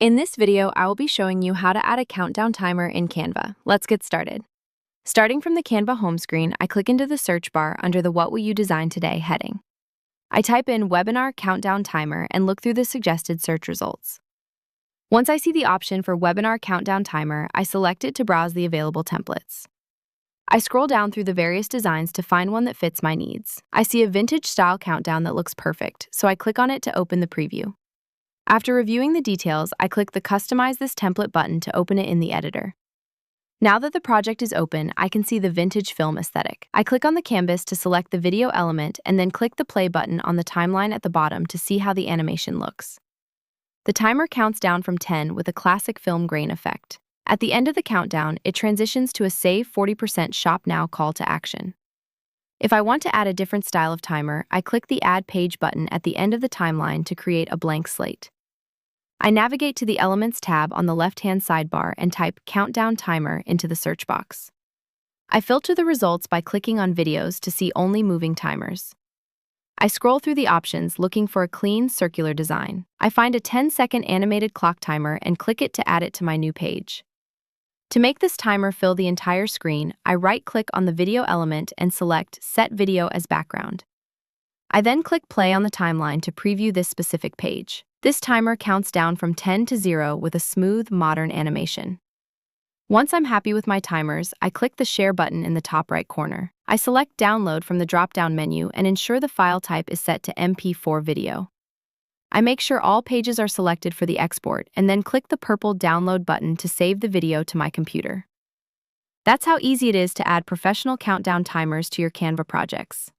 In this video, I will be showing you how to add a countdown timer in Canva. Let's get started. Starting from the Canva home screen, I click into the search bar under the What Will You Design Today heading. I type in Webinar Countdown Timer and look through the suggested search results. Once I see the option for Webinar Countdown Timer, I select it to browse the available templates. I scroll down through the various designs to find one that fits my needs. I see a vintage style countdown that looks perfect, so I click on it to open the preview. After reviewing the details, I click the Customize this template button to open it in the editor. Now that the project is open, I can see the vintage film aesthetic. I click on the canvas to select the video element and then click the play button on the timeline at the bottom to see how the animation looks. The timer counts down from 10 with a classic film grain effect. At the end of the countdown, it transitions to a Save 40% Shop Now call to action. If I want to add a different style of timer, I click the Add Page button at the end of the timeline to create a blank slate. I navigate to the Elements tab on the left-hand sidebar and type Countdown Timer into the search box. I filter the results by clicking on videos to see only moving timers. I scroll through the options looking for a clean, circular design. I find a 10-second animated clock timer and click it to add it to my new page. To make this timer fill the entire screen, I right-click on the video element and select Set Video as Background. I then click play on the timeline to preview this specific page. This timer counts down from 10 to 0 with a smooth, modern animation. Once I'm happy with my timers, I click the Share button in the top right corner. I select Download from the drop-down menu and ensure the file type is set to MP4 video. I make sure all pages are selected for the export and then click the purple Download button to save the video to my computer. That's how easy it is to add professional countdown timers to your Canva projects.